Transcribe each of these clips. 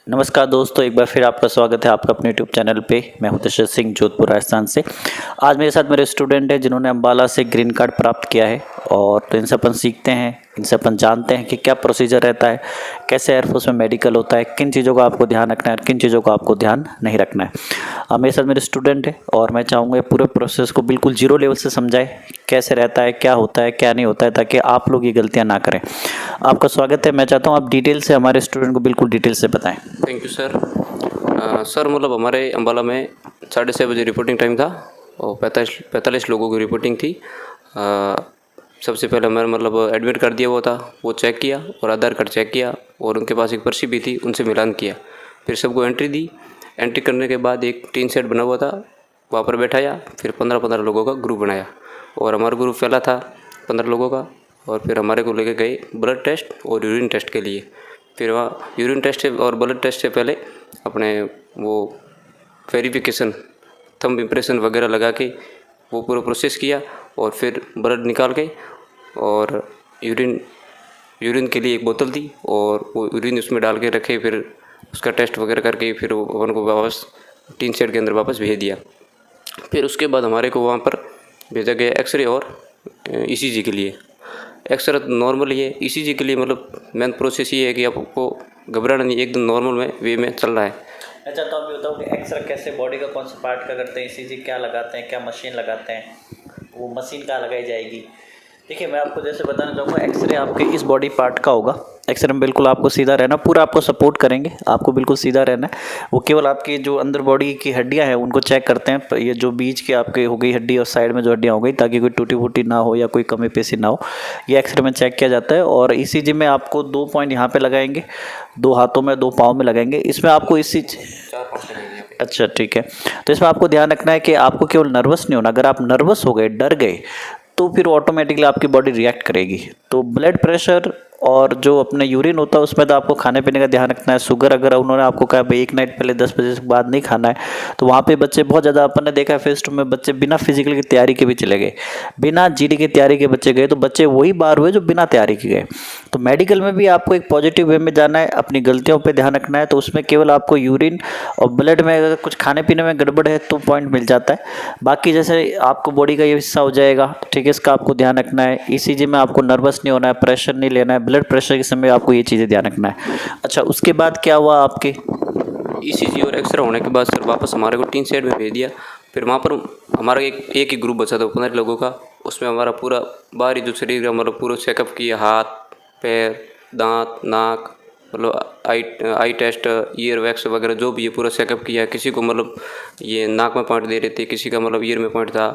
नमस्कार दोस्तों, एक बार फिर आपका स्वागत है आपका अपने यूट्यूब चैनल पे। मैं हूं दशरथ सिंह, जोधपुर राजस्थान से। आज मेरे साथ मेरे स्टूडेंट हैं जिन्होंने अम्बाला से ग्रीन कार्ड प्राप्त किया है। और तो इनसे अपन सीखते हैं, इनसे अपन जानते हैं कि क्या प्रोसीजर रहता है, कैसे एयरफोर्स में मेडिकल होता है, किन चीज़ों का आपको ध्यान रखना है और किन चीज़ों का आपको ध्यान नहीं रखना है। अब मेरे साथ मेरे स्टूडेंट है और मैं चाहूँगा पूरे प्रोसेस को बिल्कुल जीरो लेवल से समझाए, कैसे रहता है, क्या होता है, क्या नहीं होता है, ताकि आप लोग ये गलतियाँ ना करें। आपका स्वागत है। मैं चाहता हूँ आप डिटेल से हमारे स्टूडेंट को बिल्कुल डिटेल से बताएं। Thank you sir. सर मतलब हमारे अम्बाला में 6:30 बजे रिपोर्टिंग टाइम था और 45 लोगों की रिपोर्टिंग थी। सबसे पहले हमारे मतलब एडमिट कार्ड दिया हुआ था, वो चेक किया और आधार कार्ड चेक किया और उनके पास एक पर्ची भी थी, उनसे मिलान किया। फिर सबको एंट्री दी। एंट्री करने के बाद एक टीन सेट बना हुआ था, वहाँ पर बैठाया। फिर 15-15 लोगों का ग्रुप बनाया और हमारा ग्रुप फैला था 15 लोगों का। और फिर हमारे को लेके गए ब्लड टेस्ट और यूरिन टेस्ट के लिए। फिर वहाँ यूरिन टेस्ट और ब्लड टेस्ट से पहले अपने वो वेरिफिकेशन, थंब इम्प्रेशन वगैरह लगा के वो पूरा प्रोसेस किया और फिर ब्लड निकाल के और यूरिन के लिए एक बोतल दी और वो यूरिन उसमें डाल के रखे। फिर उसका टेस्ट वगैरह करके फिर वो अपन को वापस टीन शेड के अंदर वापस भेज दिया। फिर उसके बाद हमारे को वहाँ पर भेजा गया एक्सरे और ईसीजी के लिए। एक्सरे नॉर्मल ही है, ईसीजी के लिए मतलब मेन प्रोसेस ये है कि आपको घबराना नहीं, एकदम नॉर्मल में वे में चल रहा है। अच्छा, तो आप ये बताओ कि एक्सरे कैसे, बॉडी का कौन सा पार्ट का करते हैं, ईसीजी क्या लगाते हैं, क्या मशीन लगाते हैं, वो मशीन कहाँ लगाई जाएगी? देखिए, मैं आपको जैसे बताना चाहूँगा, एक्सरे आपके इस बॉडी पार्ट का होगा। एक्सरे में बिल्कुल आपको सीधा रहना, पूरा आपको सपोर्ट करेंगे, आपको बिल्कुल सीधा रहना है। वो केवल आपकी जो अंदर बॉडी की हड्डियां हैं उनको चेक करते हैं, ये जो बीच के आपके हो गई हड्डी और साइड में जो हड्डियां हो गई, ताकि कोई टूटी फूटी ना हो या कोई कमी पेशी ना हो, ये एक्सरे में चेक किया जाता है। और ईसीजी में आपको 2 पॉइंट यहाँ पे लगाएंगे, 2 हाथों में, 2 पाँव में लगाएंगे। इसमें आपको अच्छा, ठीक है। तो इसमें आपको ध्यान रखना है कि आपको केवल नर्वस नहीं होना। अगर आप नर्वस हो गए, डर गए, तो फिर ऑटोमेटिकली आपकी बॉडी रिएक्ट करेगी। तो ब्लड प्रेशर और जो अपने यूरिन होता है उसमें तो आपको खाने पीने का ध्यान रखना है। शुगर अगर उन्होंने आपको कहा भाई एक नाइट पहले 10 बजे के बाद नहीं खाना है, तो वहाँ पे बच्चे बहुत ज़्यादा, अपन ने देखा है फेस टू में, बच्चे बिना फिजिकल की तैयारी के भी चले गए, बिना जीडी की तैयारी के बच्चे गए, तो बच्चे वही बाहर हुए जो बिना तैयारी के गए। तो मेडिकल में भी आपको एक पॉजिटिव वे में जाना है, अपनी गलतियों पर ध्यान रखना है। तो उसमें केवल आपको यूरिन और ब्लड में अगर कुछ खाने पीने में गड़बड़ है तो पॉइंट मिल जाता है। बाकी जैसे आपको बॉडी का ये हिस्सा हो जाएगा, ठीक है, इसका आपको ध्यान रखना है। ईसीजी में आपको नर्वस नहीं होना है, प्रेशर नहीं लेना है, ब्लड प्रेशर के समय आपको ये चीज़ें ध्यान रखना है। अच्छा, उसके बाद क्या हुआ आपके? ईसीजी और एक्सरे होने के बाद सर वापस हमारे को टीन शेड में भेज दिया। फिर वहाँ पर हमारा एक ही ग्रुप बचा था 15 लोगों का। उसमें हमारा पूरा बाहरी जो शरीर है मतलब पूरा चेकअप किया, हाथ पैर, दांत, नाक, मतलब आई टेस्ट, ईयर वैक्स वगैरह जो भी है पूरा चेकअप किया। किसी को मतलब ये नाक में पॉइंट दे रहे थे, किसी का मतलब ईयर में पॉइंट था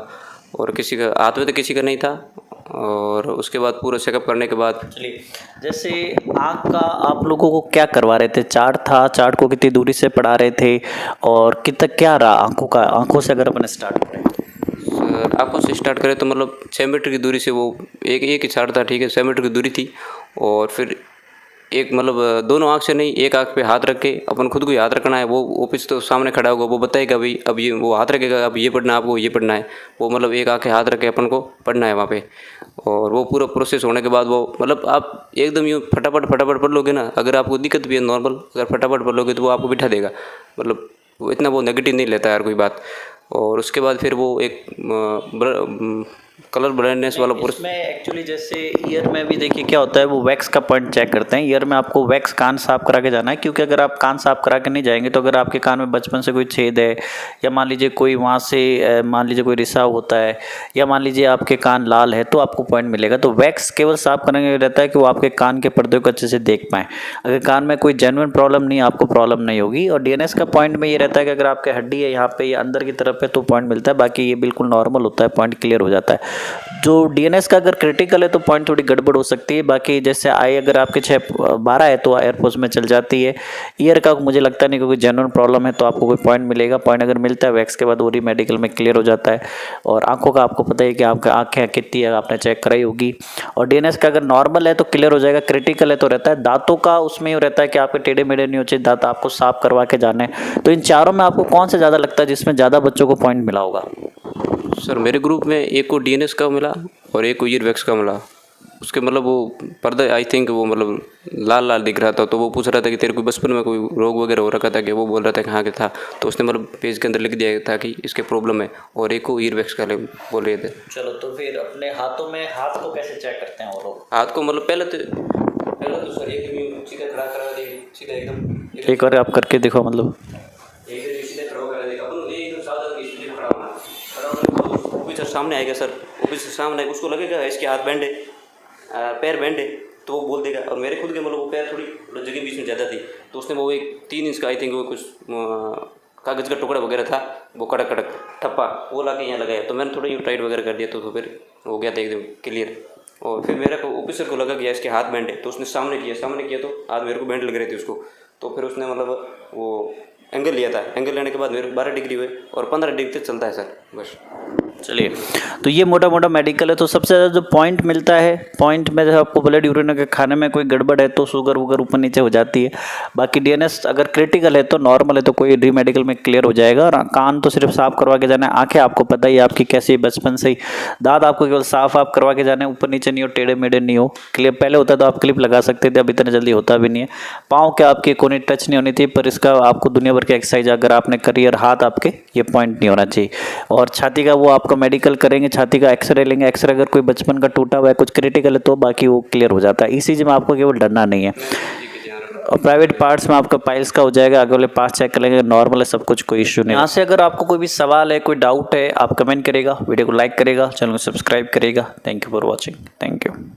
और किसी का हाथ में तो किसी का नहीं था। और उसके बाद पूरा चेकअप करने के बाद चलिए, जैसे आँख का आप लोगों को क्या करवा रहे थे? चार्ट था, चार्ट को कितनी दूरी से पढ़ा रहे थे और कितना क्या रहा आँखों का? आँखों से अगर अपन स्टार्ट करें, सर आँखों से स्टार्ट करें तो मतलब 6 मीटर की दूरी से वो एक ही चार्ट था, ठीक है, 6 मीटर की दूरी थी। और फिर एक मतलब दोनों आँख से नहीं, एक आँख पे हाथ रख के अपन खुद को ही हाथ रखना है। वो ऑफिस तो सामने खड़ा होगा, वो बताएगा भाई अब ये, वो हाथ रखेगा अब ये पढ़ना है आपको, ये पढ़ना है। वो मतलब एक आँख के हाथ रख के अपन को पढ़ना है वहाँ पे। और वो पूरा प्रोसेस होने के बाद वो मतलब आप एकदम यूँ फटाफट फटाफट पढ़ लोगे ना। अगर आपको दिक्कत भी है नॉर्मल, अगर फटाफट पढ़ लोगे तो वो आपको बिठा देगा। मतलब वो इतना वो नेगेटिव नहीं लेता यार कोई बात। और उसके बाद फिर वो एक कलर ब्लाइंडनेस वाला पूरा। इसमें एक्चुअली जैसे ईयर में भी देखिए क्या होता है, वो वैक्स का पॉइंट चेक करते हैं। ईयर में आपको वैक्स कान साफ करा के जाना है, क्योंकि अगर आप कान साफ करा के नहीं जाएंगे तो अगर आपके कान में बचपन से कोई छेद है, या मान लीजिए कोई वहाँ से मान लीजिए कोई रिसाव होता है, या मान लीजिए आपके कान लाल है, तो आपको पॉइंट मिलेगा। तो वैक्स केवल साफ करने के लिए रहता है कि वो आपके कान के पर्दे को अच्छे से देख पाएँ। अगर कान में कोई जेन्युइन प्रॉब्लम नहीं, आपको प्रॉब्लम नहीं होगी। और डीएनएस का पॉइंट में ये रहता है कि अगर आपके हड्डी है यहाँ पे या अंदर की तरफ है तो पॉइंट मिलता है, बाकी ये बिल्कुल नॉर्मल होता है, पॉइंट क्लियर हो जाता है। जो डीएनएस का अगर क्रिटिकल है तो पॉइंट थोड़ी गड़बड़ हो सकती है। बाकी जैसे आई अगर आपके 6-12 है तो एयरफोर्स में चल जाती है। ईयर का मुझे लगता नहीं, क्योंकि जेन्युइन प्रॉब्लम है तो आपको कोई पॉइंट मिलेगा। पॉइंट अगर मिलता है वैक्स के बाद वो मेडिकल में क्लियर हो जाता है। और आंखों का आपको पता है कि आपका आँखें कितनी है, आपने चेक कराई होगी। और डीएनएस का अगर नॉर्मल है तो क्लियर हो जाएगा, क्रिटिकल है तो रहता है। दांतों का उसमें ये रहता है कि आपके टेढ़े मेढ़े नहीं हो चाहिए, दांत आपको साफ करवा के जाने हैं। तो इन चारों में आपको कौन सा ज़्यादा लगता है जिसमें ज़्यादा बच्चों को पॉइंट मिला होगा? सर मेरे ग्रुप में एक को डीएनएस का मिला और एक को ईयर वैक्स का मिला। उसके मतलब वो पर्दा आई थिंक वो मतलब लाल लाल दिख रहा था, तो वो पूछ रहा था कि तेरे को बचपन में कोई रोग वगैरह हो रखा था कि, वो बोल रहा था कि हाँ कि था। तो उसने मतलब पेज के अंदर लिख दिया था कि इसके प्रॉब्लम है, और एक को ईयर वैक्स का बोल रहे थे। चलो, तो फिर अपने हाथों में हाथ को कैसे चेक करते हैं वो लोग? हाथ को मतलब पहले तो सर एकदम सीधा खड़ा करा दे, सीधा एकदम एक बार आप करके देखो, मतलब एकदम सीधे खड़ा करा देगा अपन, एकदम सावधान सीधे खड़ा होना। ऑफिसर सामने आएगा सर, ऑफिसर सामने आएगा, उसको लगेगा इसके हाथ बैंड है, पैर बैंड है, तो वो बोल देगा। और मेरे खुद के मतलब वो पैर थोड़ी जगह बीच में ज़्यादा थी, तो उसने वो एक 3 इंच का आई थिंक वो कुछ कागज़ का टुकड़ा वगैरह था, वो कड़क कड़क ठप्पा, वो ला के यहाँ लगाया। तो मैंने थोड़ा यूँ टाइट वगैरह कर दिया, तो फिर हो गया था एकदम क्लियर। और फिर मेरे को ऑफिसर को लगा कि इसके हाथ बैंड है, तो उसने सामने किया तो हाथ मेरे को बैंड लग रहे थे उसको। तो फिर उसने मतलब वो एंगल लिया था, एंगल लेने के बाद मेरे 12 डिग्री हुए और 15 डिग्री तक चलता है सर बस। चलिए, तो ये मोटा मोटा मेडिकल है। तो सबसे ज़्यादा जो पॉइंट मिलता है, पॉइंट में जैसे आपको ब्लड यूरिन के खाने में कोई गड़बड़ है तो शुगर वुगर ऊपर नीचे हो जाती है। बाकी डीएनएस अगर क्रिटिकल है तो नॉर्मल है तो कोई डी मेडिकल में क्लियर हो जाएगा। और कान तो सिर्फ साफ करवा के जाना है। आंखें आपको पता ही है आपकी कैसी है बचपन से ही। दांत आपको केवल साफ आप करवा के जाना है, ऊपर नीचे नहीं हो, टेढ़े मेढ़े नहीं हो। क्लिप पहले होता तो आप क्लिप लगा सकते थे, अब इतना जल्दी होता भी नहीं है। पाँव के आपकी कोई टच नहीं होनी थी, पर इसका आपको दुनिया भर की एक्सरसाइज अगर आपने करी, और हाथ आपके ये पॉइंट नहीं होना चाहिए। और छाती का वो आपका मेडिकल करेंगे, छाती का एक्सरे लेंगे। एक्सरे अगर कोई बचपन का टूटा हुआ है, कुछ क्रिटिकल है तो बाकी वो क्लियर हो जाता है। ईसीजी में आपको केवल डरना नहीं है। और प्राइवेट पार्ट्स में आपका पाइल्स का हो जाएगा, अगले पास चेक करेंगे, नॉर्मल है सब कुछ, कोई इश्यू नहीं। यहाँ से अगर आपको कोई भी सवाल है, कोई डाउट है, आप कमेंट करेगा, वीडियो को लाइक करेगा, चैनल को सब्सक्राइब करेगा। Thank you for watching. Thank you.